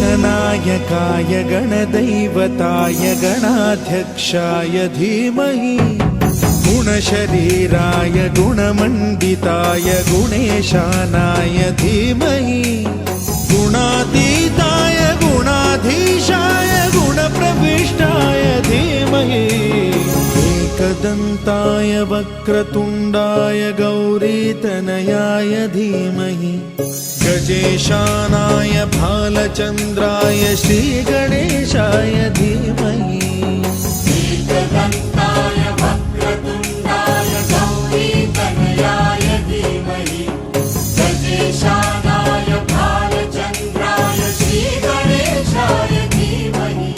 गणनायकाय गणदैवताय गणाध्यक्षाय धीमहि गुणशरीराय गुणमण्डिताय गुणेशानाय धीमहि गुणातीताय गुणाधीशाय गुणप्रविष्टाय धीमहि एकदन्ताय वक्रतुण्डाय गौरीतनयाय धीमहि गजेशानाय भालचन्द्राय श्रीगणेशाय धीमहि एकदन्ताय वक्रतुण्डाय गौरीतनयाय धीमहि गजेशानाय भालचन्द्राय श्रीगणेशाय धीमहि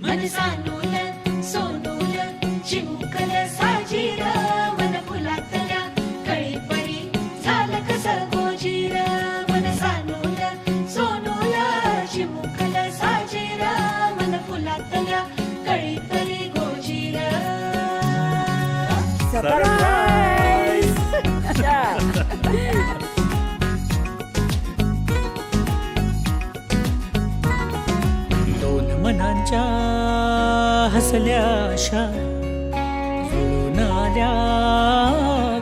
मनसानूल सोनूल चिमुकल साजीर मन फुलातल्या कळीपरी झालं कसं गोजीर मनसानूल सोनूल चिमुकल साजीर मन फुलातल्या कळीपरी गोजीर दोन मनांच्या हसल्या आशा जुळून आल्या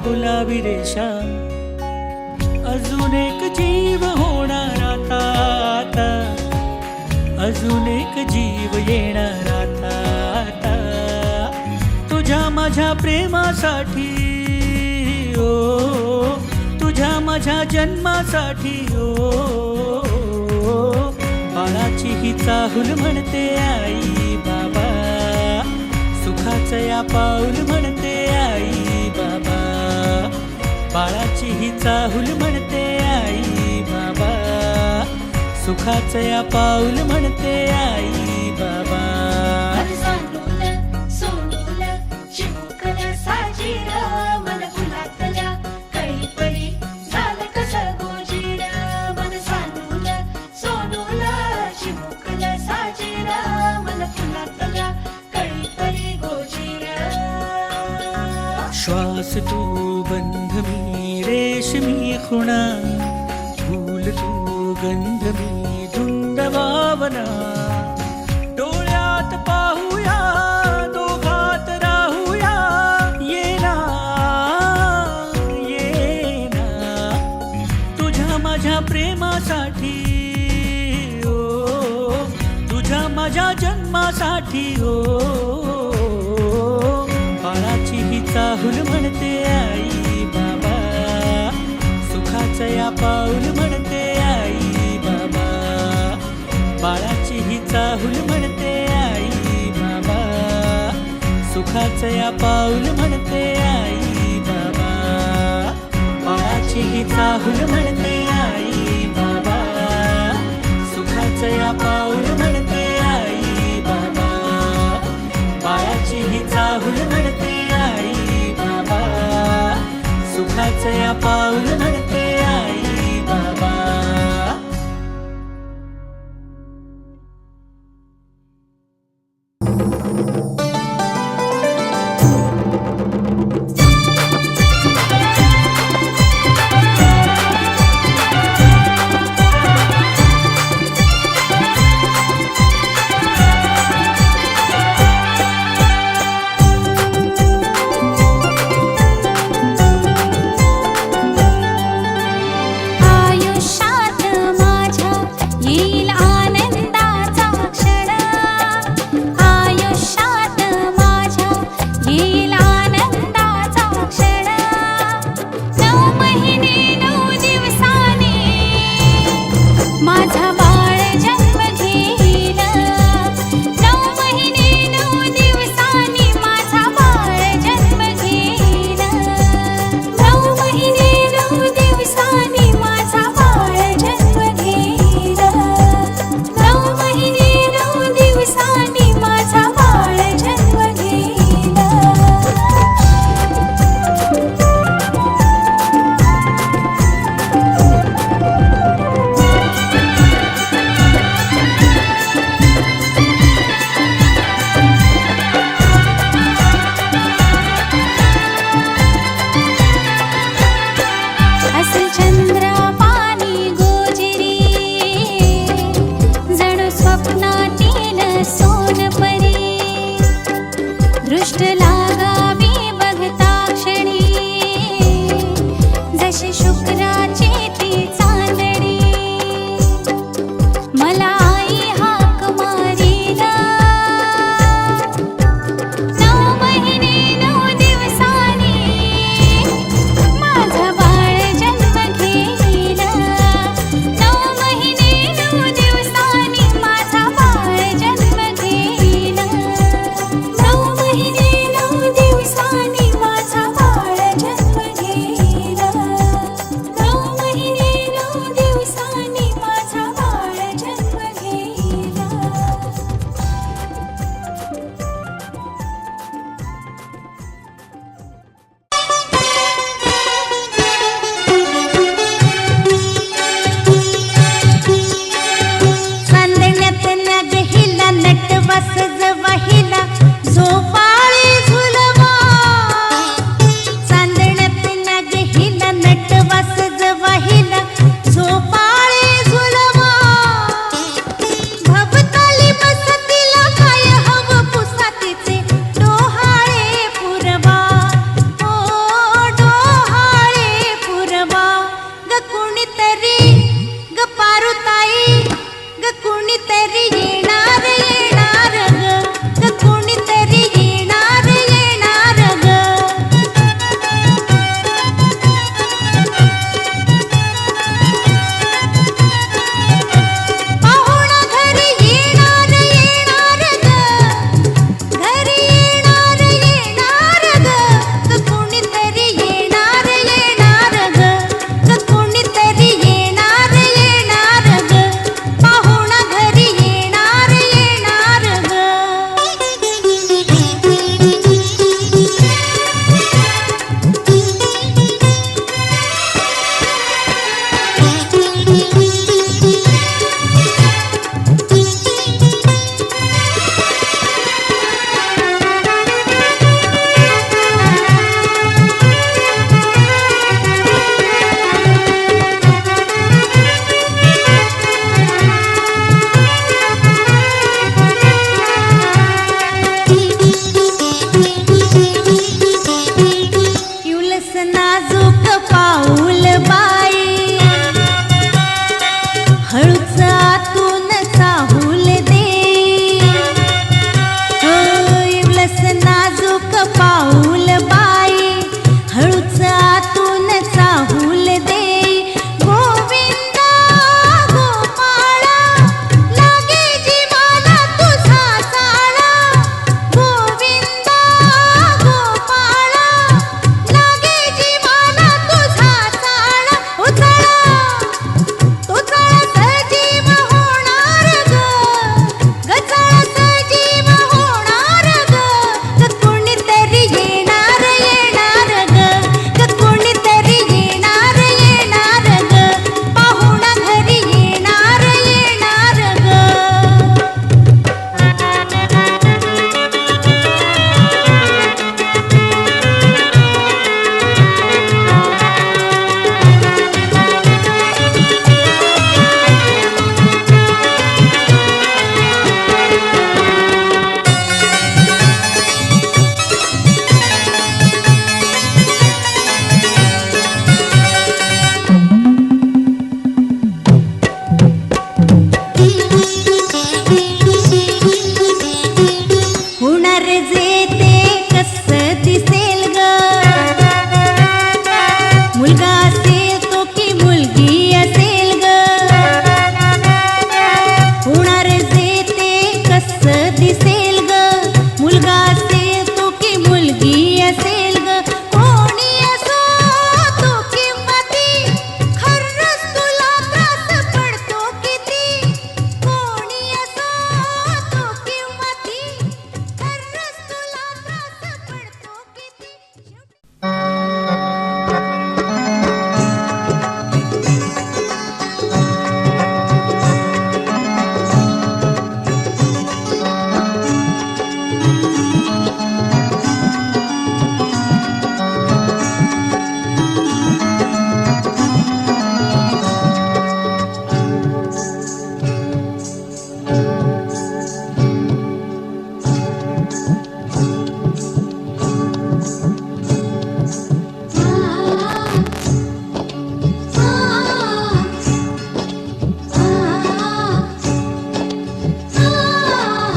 गुलाबी रेषा अजून एक जीव होणार आता अजून एक जीव येणार आता तुझ्या माझ्या प्रेमासाठी ओ तुझ्या माझ्या जन्मासाठी ओ बाळाची ही चाहूल म्हणते आई बाबा सुखाचं या पाऊल म्हणते आई बाबा बाळाची ही चाहूल म्हणते आई बाबा सुखाचं या पाऊल म्हणते आई बाबा मनसानूल सोनूल चिमुकल साजीर मन फुलातल्या कळीपरी झालं कसं गोजीर मनसानूल सोनूल चिमुकल साजीर मन फुलातल्या कळीपरी गोजीर श्वास तू बंध मी रेशमी खुणा फूल तू गंध मी धुंद भावना डोळ्यात पाहूया दोघात राहूया येना येना तुझ्या माझ्या प्रेमासाठी ओ तुझ्या माझ्या जन्मासाठी ओ बाळाची ही चाहूल म्हणते आई बाबा सुखाचं या पाऊल म्हणते आई बाबा बाळाची ही चाहूल म्हणते आई बाबा सुखाचं या पाऊल म्हणते आई बाबा बाळाची ही चाहूल म्हणते आई बाबा सुखाचं या पाऊल म्हणते आई बाबा बाळाची ही चाहूल म्हणते आई बाबा सुखाचं या पाऊल म्हणते आई बाबा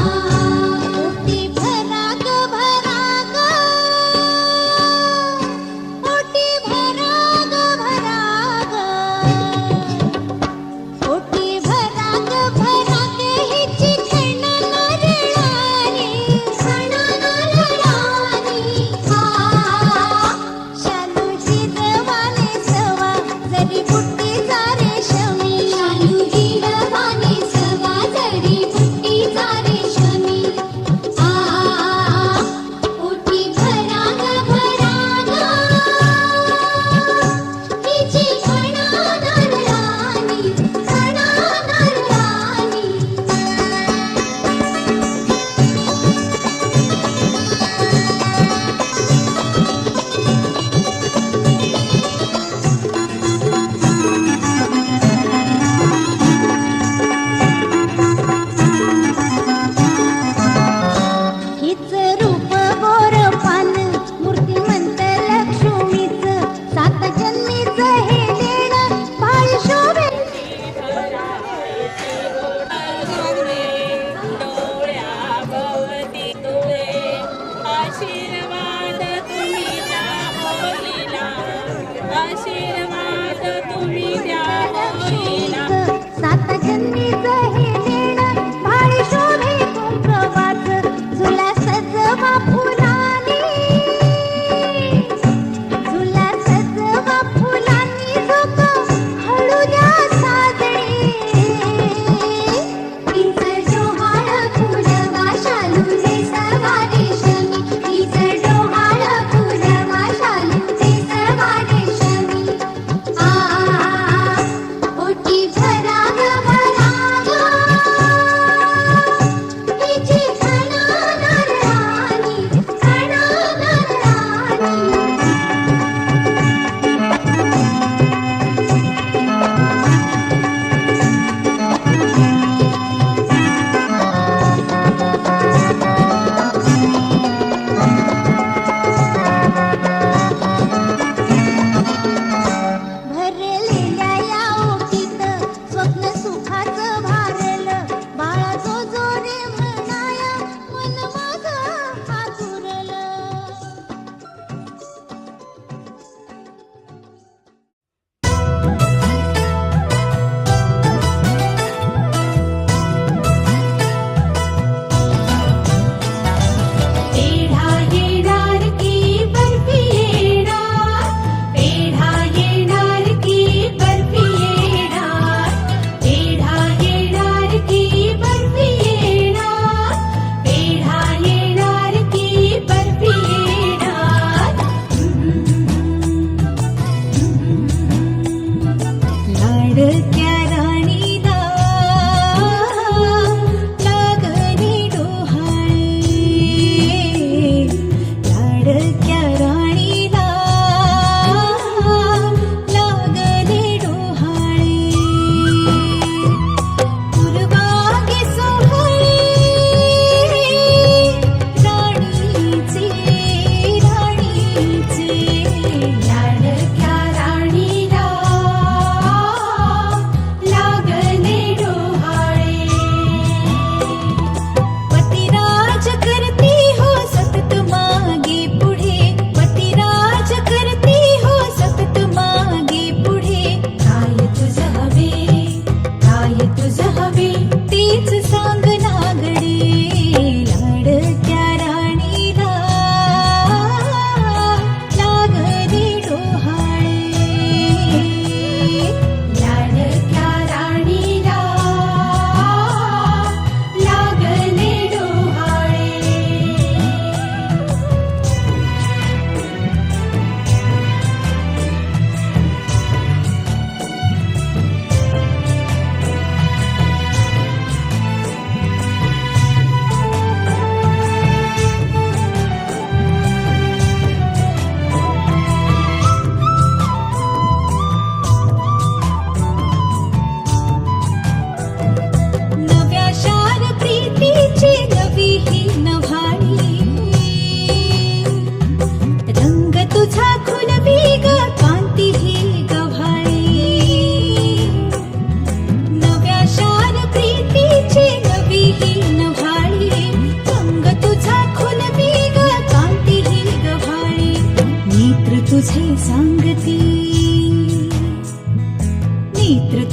ओटी भरा ग भरा ग ओटी भरा ग भरा ग ओटी भरा ग हिची खणा नारळाने खणा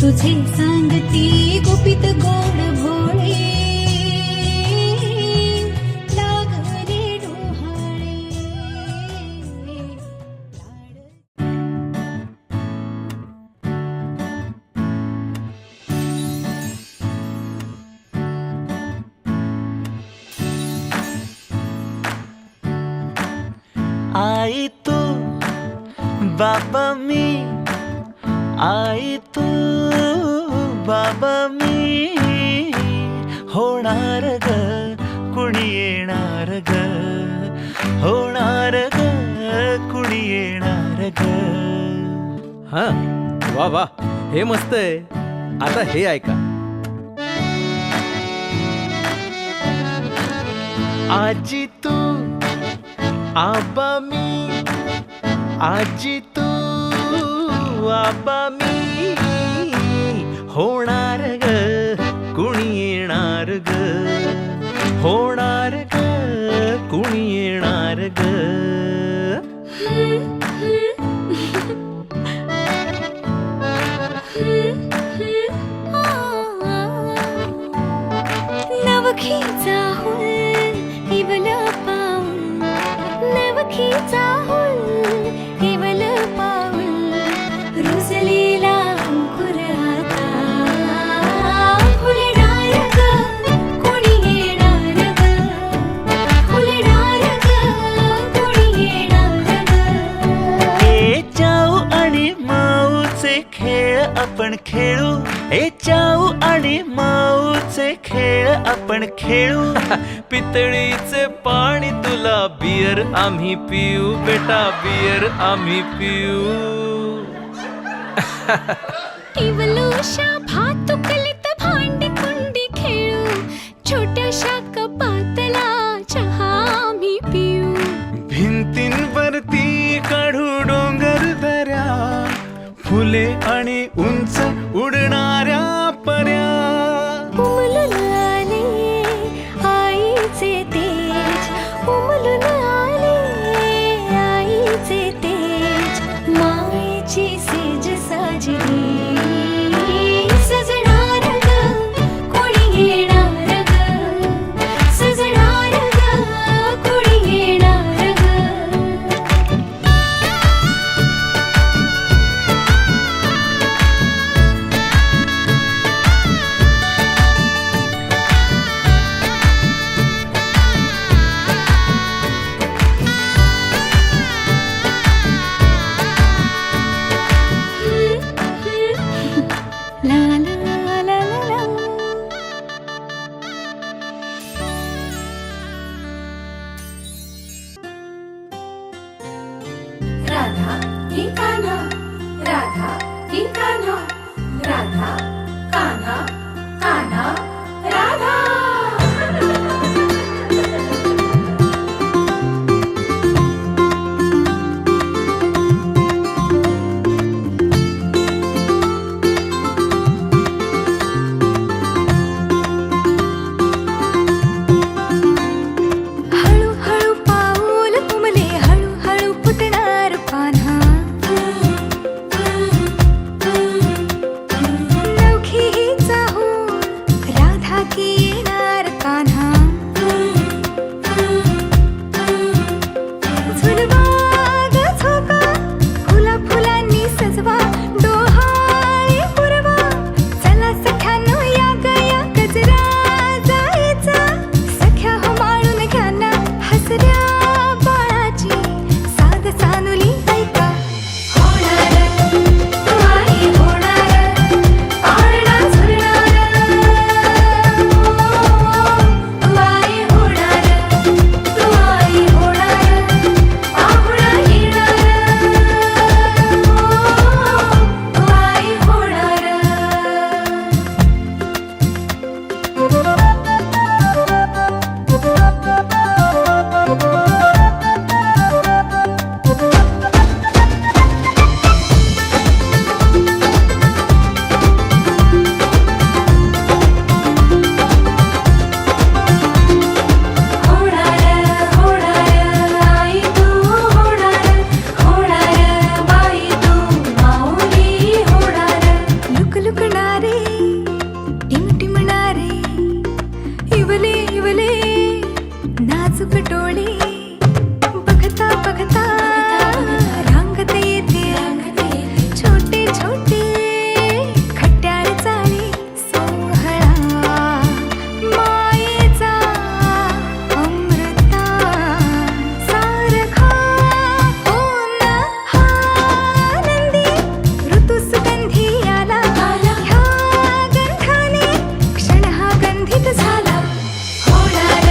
तुझे सांगती गुपित गोड भोळे लागले डोहाळे आई तू बाबा मी, आई तू बाबा मी, होणार ग कुणी येणार ग, होणार ग कुणी येणार ग. हा वा वा, हे मस्त आहे. आता हे ऐका. आजी तू आबा मी, आजी तू आबा मी, होणार ग कुणी येणार ग, होणार ग कुणी येणार ग. नवखीचा हुल इवल पाऊल, नवखीचा हुल इवल पाऊल, रुजलेला अंकुर आता फुलणार ग कोणी येणार ग, फुलणार ग कोणी येणार ग. ए चाऊ आणि माऊचे खेळ आपण खेळू, ए चाऊ आणि माऊचे खेळ आपण खेळू. पितळीचे पाणी तुला, बियर आम्ही पिऊ बेटा, बियर आम्ही पिऊ. इवलूशा भातुकलीत भांडी कुंडी खेळू, छोट्याशा कपातला चहा आम्ही पिऊ. भिंतींवरती काढू डोंगर दऱ्या, फुले आणि उंच उडणाऱ्या पर्या. उमलून आले आईचे तेज, उमलून आले आईचे तेज, मायेची सेज साजली सजणार ग कोणी येणार ग, सजणार ग कोणी येणार ग. La la la la la. Radha की कान्हा, राधा की कान्हा, राधा कान्हा, कान्हा राधा. हळूहळू पाऊल तुमले, हळूहळू फुटणार पान्हा. नाजूक डोळे बघता बघता रांगत येते छोटे छोटे खट्याळ चाळे सोहळा मायेचा अमृता सारखा हो ना हा आनंदी ऋतू सुगंधी आला ह्या गंधाने क्षण हा गंधित झाला होणार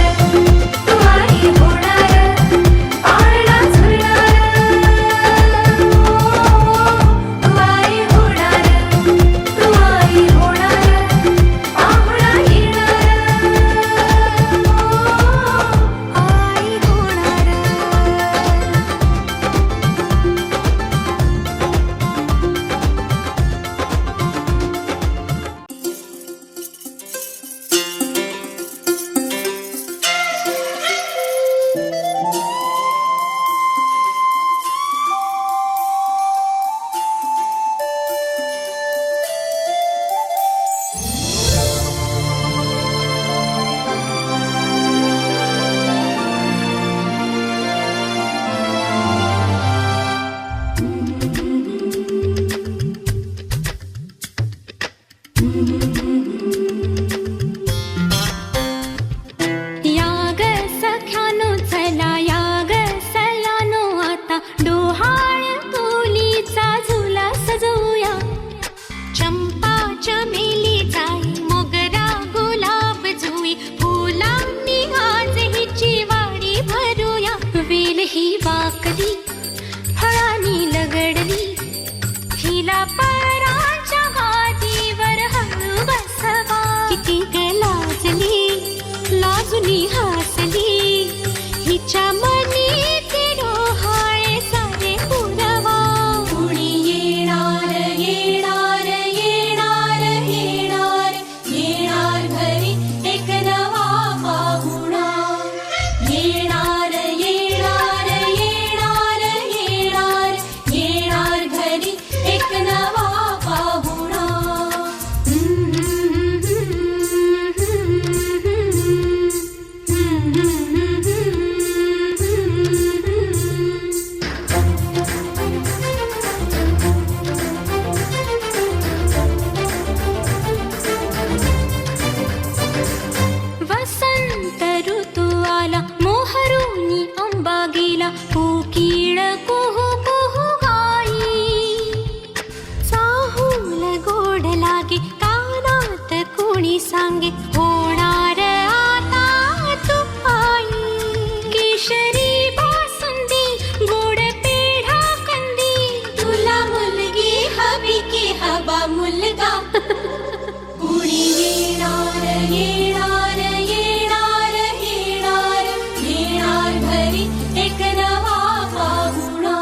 तू आई होणार पाळणा झुलणार तू आई होणार तू आई होणार पाहुणा येणार आई होणार याग सख्यानो चला याग सयानो आता डोहाळ कोलीचा झुला सजवूया चंपा चमेली जाई मोगरा गुलाब जुई फुलांनी आज हिची वाडी भरूया वेल ही वाकली फळांनी लगडली हिला पराच्या गादीवर हळू बसवा किती ग लाजली लाजुनी हसली हिच्या मनी ती डोहाळे सारे पुरवा कुणी येणार येणार येणार येणार येणार घरी एक नवा पाहुणा येणार येणार येणार येणार येणार घरी एक नवा पाहुणा वसंत ऋतू आला मोहरुनी अंबा गेला कोकिळ कुहू कुहू गाई चाहूल गोड लागे कानात कोणी सांगे होणार आता तू आई केशरी बासुंदी गोड पेढा कंदी तुला मुलगी हवी की हवा मुलगा कुणी येणार येणार येणार येणार येणार घरी एक नवा पाहुणा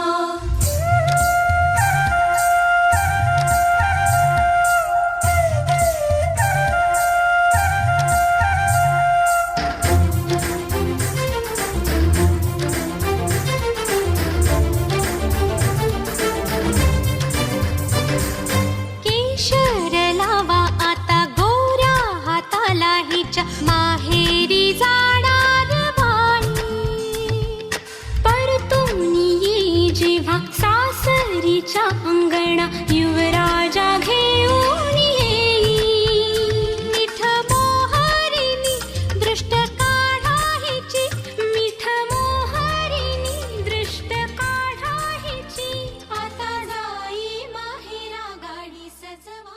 केशर लावा आता गोऱ्या हाताला हिच्या माहेरी जाणार बाई परतून येई जेव्हा सासरीच्या अंगणा युवराज